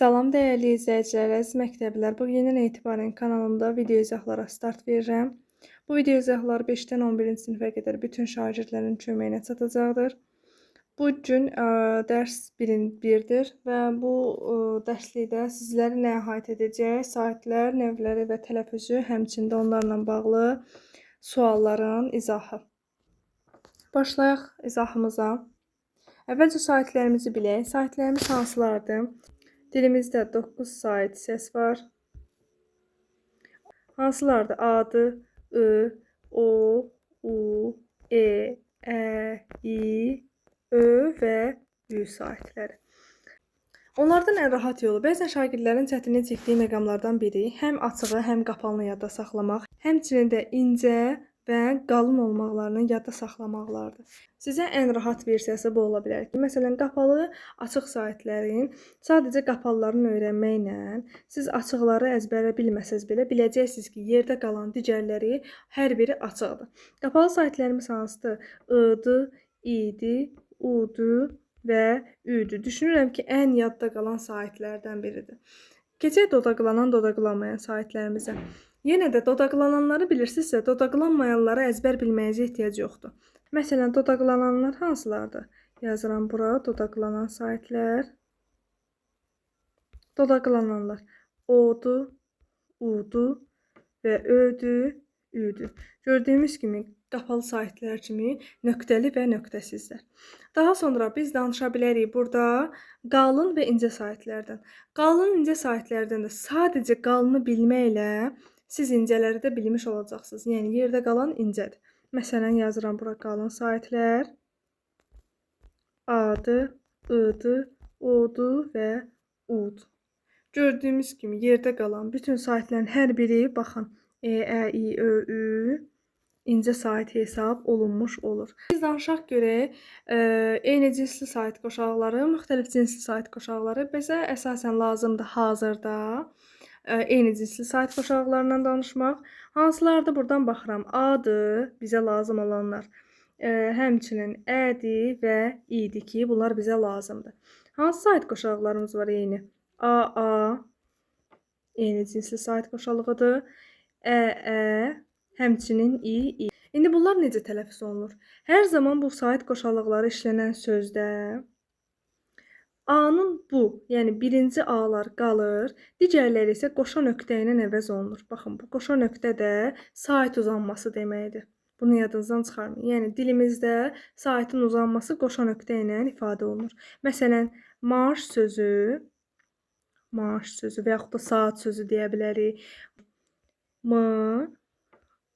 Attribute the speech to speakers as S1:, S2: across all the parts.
S1: Salam dəyərli izləyicilər, əziz məktəblilər. Bugündən etibarən kanalımda video izahlara start verirəm. Bu video izahları 5-dən 11-ci sinifə qədər bütün şagirdlərin köməyinə çatacaqdır. Bu gün dərs 1-dir və bu dərslikdə sizləri nə əhatə edəcək? Saitlər, növləri və tələffüzü, həmçində onlarla bağlı sualların izahı. Başlayaq izahımıza. Əvvəlcə saitlərimizi bilək. Saitlərimiz hansılardır? Dilimizdə 9 sait səs var. Hansılardır? Adı, I, O, U, E, Ə, İ, Ö və Ü saitləri. Onlardan ən rahat yolu bəzən şagirdlərin çətinlik çəkdiyi məqamlardan biri həm açığı, həm qapalını yadda saxlamaq, həmçinin də incə və qalın olmaqlarını yadda saxlamaqlardır. Sizə ən rahat versiyası bu ola bilər ki, məsələn, qapalı, açıq saitlərin sadəcə qapalılarını öyrənməklə siz açıqları əzbərə bilməsəz belə biləcəksiniz ki, yerdə qalan digərləri hər biri açıqdır. Qapalı saitlərimiz hansıdır? I-dır, İ-dir, U-dur və Ü-dür. Düşünürəm ki, ən yadda qalan saitlərdən biridir. Keçək dodaqlanan, dodaqlanmayan saitlərimizə. Yenə də dodaqlananları bilirsinizsə, dodaqlanmayanları əzbər bilməyinizə ehtiyac yoxdur. Məsələn, dodaqlananlar hansılardır? Yazıram bura, dodaqlanan saitlər. Dodaqlananlar O-dur, U-dur və Ö-dür, Ü-dür. Gördüyümüz kimi, qapalı saitlər kimi nöqtəli və nöqtəsizlər. Daha sonra biz danışa bilərik burada qalın və incə saitlərdən. Qalın, incə saitlərdən də sadəcə qalını bilməklə siz incələri də bilmiş olacaqsınız. Yəni, yerdə qalan incədir. Məsələn, yazıram bura qalın saitlər. A-dır, I-dır, O-dur və U-dur. Gördüyümüz kimi, yerdə qalan bütün saitlərin hər biri, baxın, E, Ə, İ, Ö, Ü incə sait hesab olunmuş olur. Biz danışaq görək, eyni cinsli sait qoşaqları, müxtəlif cinsli sait qoşaqları bizə əsasən lazımdır hazırda. Eyni cinsli sait qoşaqlarından danışmaq. Hansılardır? Buradan baxıram. A-dır, bizə lazım olanlar. Həmçinin Ə-dir və İ-dir ki, bunlar bizə lazımdır. Hansı sait qoşaqlarımız var eyni? A-A, eyni cinsli sait qoşalığıdır. Ə-Ə, həmçinin İ-İ. İndi bunlar necə tələffüz olunur? Hər zaman bu sait qoşalıqları işlənən sözdə A-nın bu, yəni birinci A-lar qalır, digərləri isə qoşa nöqtə ilə əvəz olunur. Baxın, bu qoşa nöqtə də sait uzanması deməkdir. Bunu yadınızdan çıxarmayın. Yəni, dilimizdə saitin uzanması qoşa nöqtə ilə ifadə olunur. Məsələn, marş sözü və yaxud da saat sözü deyə bilərik. M,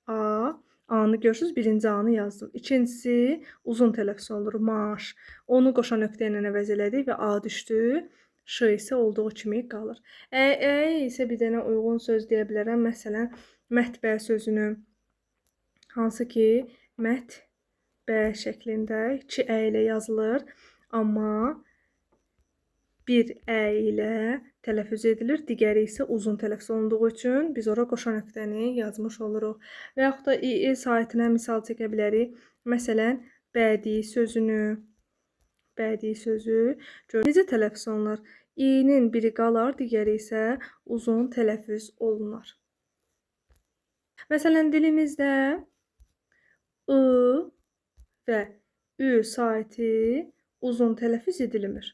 S1: A, A-nı görürsünüz, birinci A-nı yazdım. İkincisi uzun tələffüz olunur, marş. Onu qoşa nöqtə ilə əvəz elədik və A düşdü. Ş isə olduğu kimi qalır. Ə isə bir dənə uyğun söz deyə bilərəm. Məsələn, mətbə sözünü, hansı ki, mətbə şəklində 2 ə ilə yazılır. Amma bir ə ilə tələffüz edilir, digəri isə uzun tələffüz olunduğu üçün biz ora qoşa nöqtəni yazmış oluruq. Və yaxud da İ saitinə misal çəkə bilərik. Məsələn, bədii sözü necə tələffüz olunur? İ-nin biri qalar, digəri isə uzun tələffüz olunar. Məsələn, dilimizdə I və Ü saiti uzun tələffüz edilmir.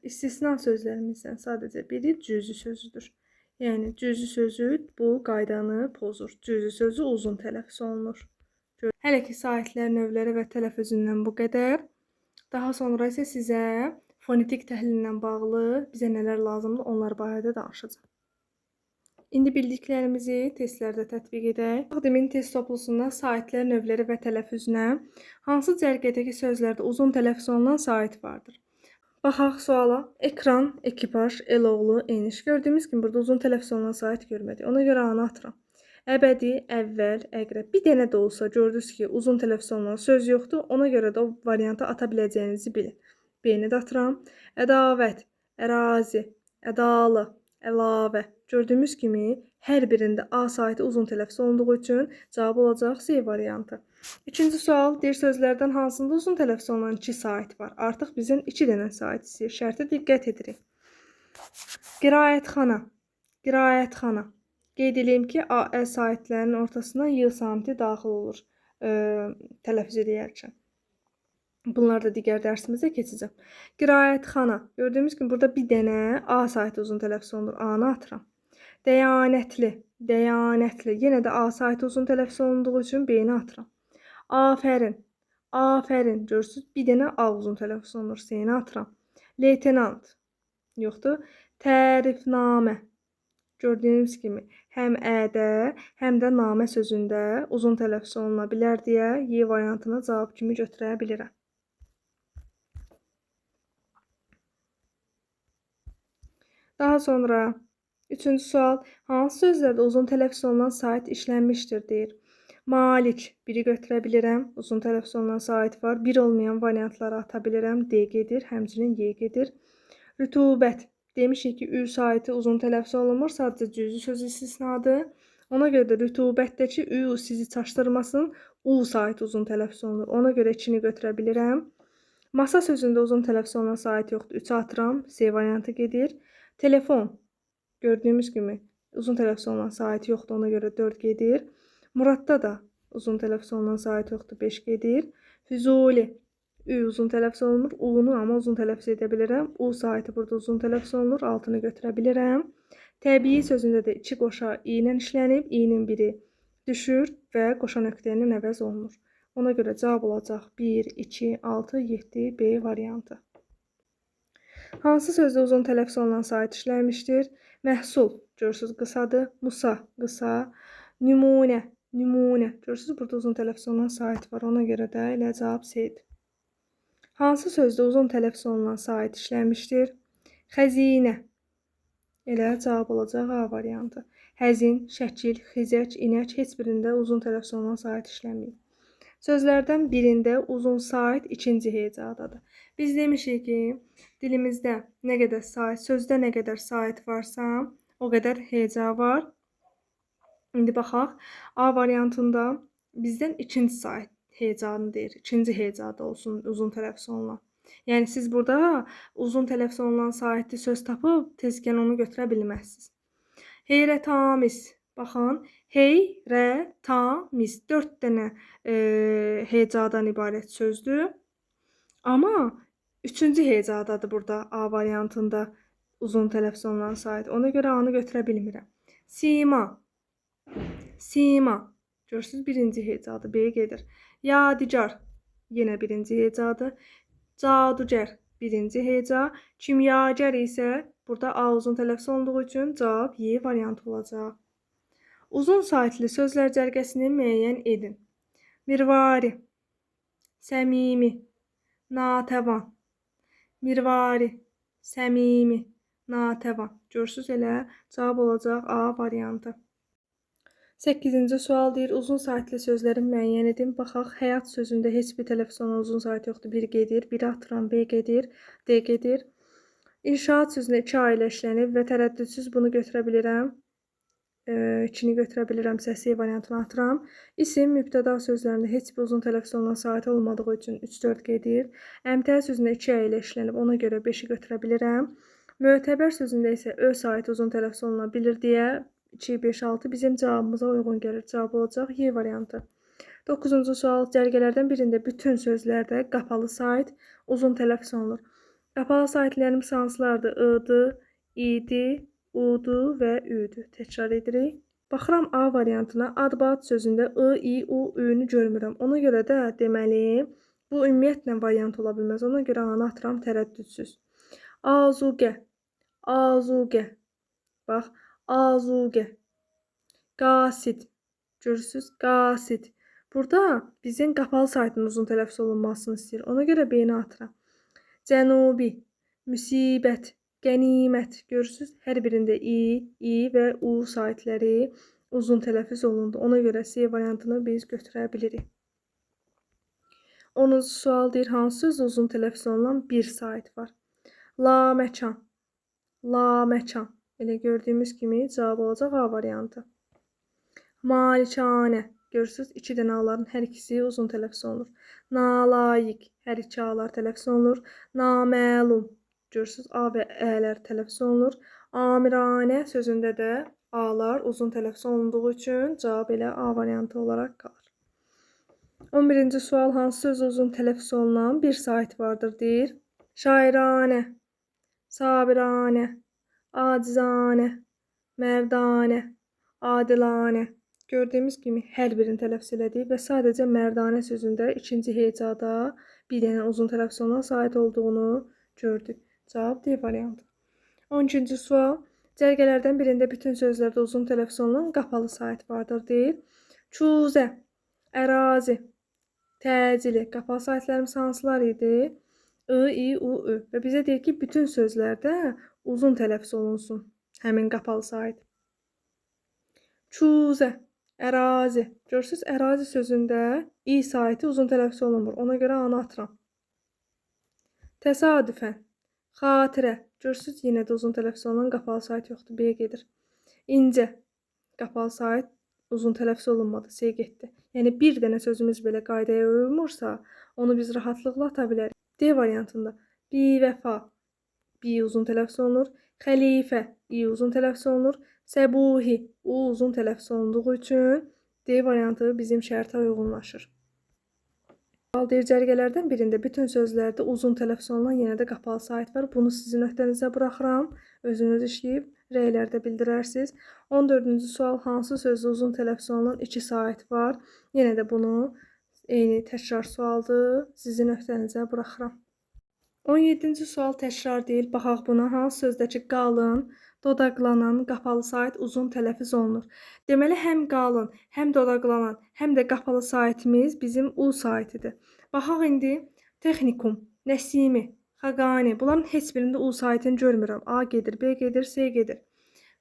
S1: İstisna sözlərimizdən sadəcə biri cüzi sözüdür. Yəni, cüzi sözü bu qaydanı pozur. Cüzi sözü uzun tələffüz olunur. Hələ ki, saitlər, növləri və tələffüzündən bu qədər. Daha sonra isə sizə fonetik təhlillə bağlı bizə nələr lazımdır, onlar barədə danışacağım. İndi bildiklərimizi testlərdə tətbiq edək. Təqdimin test toplusunda saitlər, növləri və tələffüzünə hansı cərgədəki sözlərdə uzun tələffüz olunan sait vardır? Baxaq suala. Ekran, ekipaj, eloğlu, eniş. Gördüyümüz kimi, burada uzun tələffüz olunan sait görmədik. Ona görə A-nı atıram. Əbədi, əvvəl, əqrəb. Bir dənə də olsa gördünüz ki, uzun tələffüz olunan söz yoxdur. Ona görə də o variantı ata biləcəyinizi bilin. B-ni də atıram. Ədavət, ərazi, ədalı, əlavə. Gördüyümüz kimi, hər birində A saiti uzun tələffüz olunduğu üçün cavab olacaq C variantı. İkinci sual, deyir sözlərdən hansında uzun tələffüz olunan 2 sait var? Artıq bizdən 2 dənə sait istəyir. Şərtə diqqət edirik. Qiraətxana. Qiraətxana. Qeyd edeyim ki, A-Ə saitlərinin ortasına Y samiti daxil olur tələffüz edərkən. Bunları da digər dərsimizdə keçəcəm. Qiraətxana. Gördüyümüz kimi burada bir dənə A saiti uzun tələffüz olunur. A-nı atıram. Dəyanətli. Dəyanətli. Yenə də A saiti uzun tələffüz olunduğu üçün B-ni atıram. Afərin. Afərin. Görürsünüz, bir dənə A uzun tələffüz olunur. S-ni atıram. Leytenant. Yoxdur. Tərifnamə. Gördüyünüz kimi həm ədə, həm də namə sözündə uzun tələffüz oluna bilər deyə Y variantını cavab kimi götürə bilirəm. Daha sonra 3-cü sual. Hansı sözlərdə uzun tələffüz olunan sait işlənmişdir deyir. Malik. Biri götürə bilirəm. Uzun tələffüz olunan sait var. Bir olmayan variantları ata bilirəm. D gedir, həmçinin Y gedir. Rütubət. Demişik ki, ü saiti uzun tələffüz olunmur, sadəcə cüzi söz istisnadır. Ona görə də rütubətdəki ü sizi çaşdırmasın, u saiti uzun tələffüz olunur. Ona görə 2-ni götürə bilirəm. Masa sözündə uzun tələffüz olunan sait yoxdur, 3-ü atıram, C variantı gedir. Telefon. Gördüyümüz kimi uzun tələffüz olunan sait yoxdur, ona görə 4 gedir. Muradda da uzun tələffüz olunan sait yoxdur, 5 gedir. Füzuli. Ü uzun tələffüz olunur. U-nu amma uzun tələffüz edə bilirəm. U saiti burada uzun tələffüz olunur. 6-nı götürə bilirəm. Təbii sözündə də 2 qoşa i ilə işlənib. İ-nin biri düşür və qoşa nöqtə ilə əvəz olunur. Ona görə cavab olacaq 1, 2, 6, 7, B variantı. Hansı sözdə uzun tələffüz olunan sait işlənmişdir? Məhsul. Görürsünüz, qısadır. Musa, qısa. Nümunə, nümunə. Görürsünüz, burada uzun tələffüz olunan sait var. Ona görə də elə cavab C-dir. Hansı sözdə uzun tələffüz olunan sait işlənmişdir? Xəzinə. Elə cavab olacaq A variantı. Həzin, şəkil, xizək, inək heç birində uzun tələffüz olunan sait işlənməyib. Sözlərdən birində uzun sait ikinci hecadadır. Biz demişik ki, dilimizdə nə qədər sait, sözdə nə qədər sait varsa, o qədər heca var. İndi baxaq, A variantında bizdən ikinci sait hecanı deyir. İkinci hecada olsun uzun tələffüz olunan. Yəni siz burada uzun tələffüz olunan saitli söz tapıb tezkən onu götürə bilməzsiniz. Heyrətamiz. Baxın, heyrətamiz 4 dənə hecadan ibarət sözdür. Amma 3-cü hecadadır burada A variantında uzun tələffüz olunan sait. Ona görə A-nı götürə bilmirəm. Sima. Sima. Görürsünüz, birinci hecadır. B gedir. Yadigar. Yenə birinci hecadır. Cadugər. Birinci heca. Kimyagər isə burada A uzun tələffüz olunduğu üçün cavab Y variantı olacaq. Uzun saitli sözlər cərgəsini müəyyən edin. Mirvari. Səmimi. Natəvan. Mirvari. Səmimi. Natəvan. Görürsünüz, elə cavab olacaq A variantı. 8-ci sual deyir, uzun saitli sözləri müəyyən edin. Baxaq, həyat sözündə heç bir tələffüz olunan uzun sait yoxdur. 1 gedir, 1 atıram, B gedir, D gedir. İnşaat sözündə 2 A ilə işlənib və tərəddüdsüz bunu götürə bilirəm. 2-ni götürə bilirəm, C variantını atıram. İsim, mübtəda sözlərində heç bir uzun tələffüz olunan sait olmadığı üçün 3-4 gedir. Əmtəə sözündə 2 A ilə işlənib, ona görə 5-i götürə bilirəm. Mötəbər sözündə isə Ö saiti uzun tələffüz oluna bilir deyə 2, 5, 6 bizim cavabımıza uyğun gəlir. Cavab olacaq Y variantı. 9-cu sual. Cərgələrdən birində bütün sözlərdə qapalı sait uzun tələffüz olunur. Qapalı saitlərimiz hansılardır? I-dır, i-dir, u-dur və ü-dür. Təkrar edirik. Baxıram A variantına. Ad-bad sözündə I, I, U, Ü-nü görmürəm. Ona görə də deməli, bu ümumiyyətlə variant ola bilməz. Ona görə A-nı atıram tərəddüdsüz. Azuqə. Azuqə. Bax, azuqə. Qasid. Görürsünüz, qasid. Burada bizim qapalı saitin uzun tələffüz olunmasını istəyir. Ona görə B-ni atıram. Cənubi. Müsibət. Qənimət. Görürsünüz, hər birində I və U saitləri uzun tələffüz olundu. Ona görə C variantını biz götürə bilirik. 10-cu sual deyir, hansı söz uzun tələffüz olunan bir sait var? Laməkan. Laməkan. Elə gördüyümüz kimi cavab olacaq A variantı. Malikanə. Görürsünüz, 2 dənə A-ların hər ikisi uzun tələffüz olunur. Nalayiq. Hər 2 A-lar tələffüz olunur. Naməlum. Görürsünüz, A və Ə-lər tələffüz olunur. Amiranə sözündə də A'lar uzun tələffüz olunduğu üçün cavab elə A variantı olaraq qalır. 11-ci sual hansı söz uzun tələffüz olunan bir sait vardır deyir. Şairanə, sabiranə, acizanə, mərdanə, adilanə. Gördüyümüz kimi hər birini tələffüz elədik və sadəcə mərdanə sözündə ikinci hecada bir dənə uzun tələffüz olunan sait olduğunu gördük. Cavab D variantı. 12-ci sual. Cərgələrdən birində bütün sözlərdə uzun tələffüz olunan qapalı sait vardır deyil. Çuzə, ərazi, təcili. Qapalı saitlərimiz hansılar idi? I, I, U, Ü. Və bizə deyir ki, bütün sözlərdə uzun tələffüz olunsun. Həmin qapalı sait. Çuzə, ərazi. Görürsünüz, ərazi sözündə I saiti uzun tələffüz olunmur. Ona görə A-nı atıram. Təsadüfən, xatirə. Görürsünüz, yenə də uzun tələffüz olunan qapalı sait yoxdur. B gedir. İncə, qapalı sait uzun tələffüz olunmadı. C getdi. Yəni, bir dənə sözümüz belə qaydaya uymursa, onu biz rahatlıqla ata bilərik. D variantında bivəfa, bi uzun tələffüz olunur. Xəlifə, i uzun tələffüz olunur. Səbuhi, u uzun tələffüz olunduğu üçün D variantı bizim şərtə uyğunlaşır. Deyir, cərgələrdən birində bütün sözlərdə uzun tələffüz olunan yenə də qapalı sait var. Bunu sizin öhdənizə buraxıram. Özünüz işləyib rəylərdə bildirərsiniz. 14-cü sual hansı sözdə uzun tələffüz olunan iki sait var? Yenə də bunu eyni təkrar sualdır. Sizin öhdənizə buraxıram. 17-ci sual təkrar deyil. Baxaq buna. Hansı sözdəki qalın, dodaqlanan, qapalı sait uzun tələffüz olunur? Deməli, həm qalın, həm dodaqlanan, həm də qapalı saitimiz bizim U saitidir. Baxaq indi texnikum, nəsimi, xaqani. Bunların heç birində U saitini görmürəm. A gedir, B gedir, C gedir.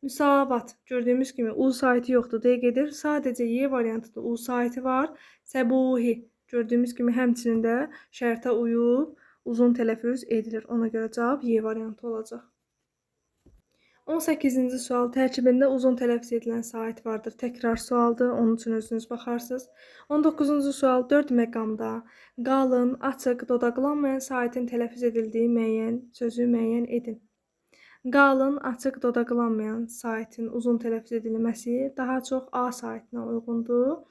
S1: Müsavat. Gördüyümüz kimi U saiti yoxdur, D gedir. Sadəcə Y variantında U saiti var. Səbuhi. Gördüyümüz kimi həmçinin də şərtə uyub uzun tələffüz edilir. Ona görə cavab Y variantı olacaq. 18-ci sual tərkibində uzun tələffüz edilən sait vardır. Təkrar sualdır. Onun üçün özünüz baxarsınız. 19-cu sual 4 məqamda qalın, açıq, dodaqlanmayan saitin tələffüz edildiyi sözü müəyyən edin. Qalın, açıq, dodaqlanmayan saitin uzun tələffüz edilməsi daha çox A saitinə uyğundur.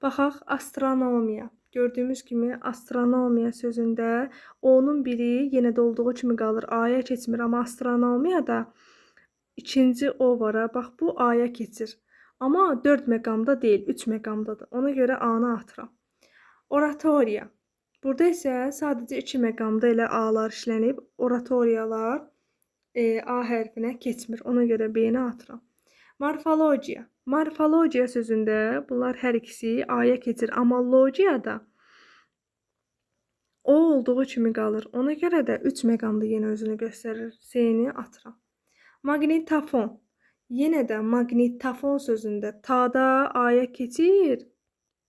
S1: Baxaq, astronomiya. Gördüyümüz kimi astronomiya sözündə O-nun biri yenə də olduğu kimi qalır. A-ya keçmir, amma astronomiyada İkinci O var. Bax, bu A'ya keçir. Amma 4 məqamda deyil, 3 məqamdadır. Ona görə A-nı atıram. Oratoriya. Burada isə sadəcə 2 məqamda elə A-lar işlənib, oratoriyalar A hərfinə keçmir. Ona görə B-ni atıram. Morfologiya. Morfologiya sözündə bunlar hər ikisi A-ya keçir. Amma logiyada O olduğu kimi qalır. Ona görə də 3 məqamda yenə özünü göstərir. C-ni atıram. Maqnitofon. Yenə də maqnitofon sözündə tada A-ya keçir.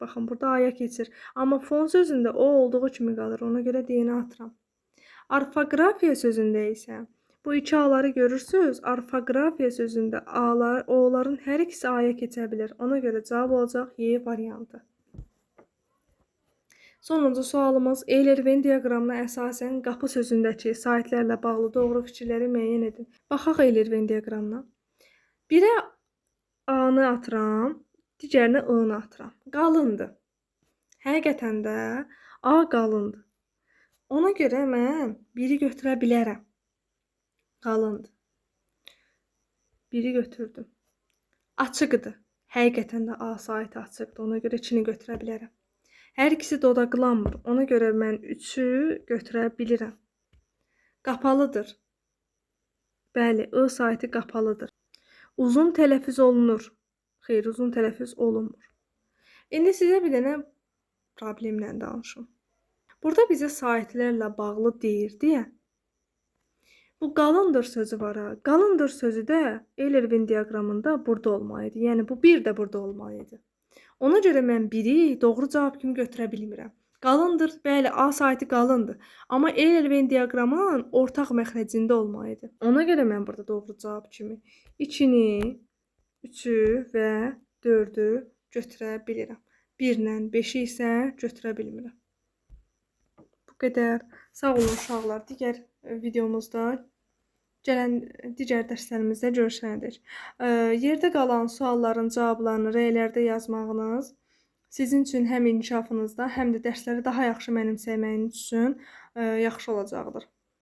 S1: Baxın, burada A-ya keçir. Amma fon sözündə O olduğu kimi qalır. Ona görə D-ni atıram. Orfoqrafiya sözündə isə bu iki A-ları görürsünüz. Orfoqrafiya sözündə A-lar, O-ların hər ikisi A-ya keçə bilir. Ona görə cavab olacaq Y variantı. Sonuncu sualımız Eyler-Venn diaqramına əsasən qapı sözündəki saitlərlə bağlı doğru fikirləri müəyyən edin. Baxaq Eyler-Venn diaqramına. Birə A-nı atıram, digərinə I-nı atıram. Qalındır. Həqiqətən də A qalındır. Ona görə mən biri götürə bilərəm. Qalındır. Biri götürdüm. Açıqdır. Həqiqətən də A saiti açıqdır. Ona görə 2-ni götürə bilərəm. Hər ikisi dodaqlanmır. Ona görə mən 3-ü götürə bilirəm. Qapalıdır. Bəli, I saiti qapalıdır. Uzun tələffüz olunur. Xeyr, uzun tələffüz olunmur. İndi sizə bir dənə problemlə danışım. Burada bizə saitlərlə bağlı deyir deyə. Bu qalındır sözü var. Qalındır sözü də Eyler-Venn diaqramında burada olmalıydı. Yəni bu bir də burada olmalıydı. Ona görə mən biri doğru cavab kimi götürə bilmirəm. Qalındır, bəli, A saiti qalındır. Amma Eyler-Venn diaqramın ortaq məxrəcində olmalıydı. Ona görə mən burada doğru cavab kimi 2-ni, 3-ü və 4-ü götürə bilirəm. 1-lə 5-i isə götürə bilmirəm. Bu qədər. Sağ olun uşaqlar. Digər videomuzda Gələn digər dərslərimizdə görüşənədək. Yerdə qalan sualların cavablarını rəylərdə yazmağınız sizin üçün həm inkişafınızda, həm də dərsləri daha yaxşı mənimsəməyiniz üçün yaxşı olacaqdır.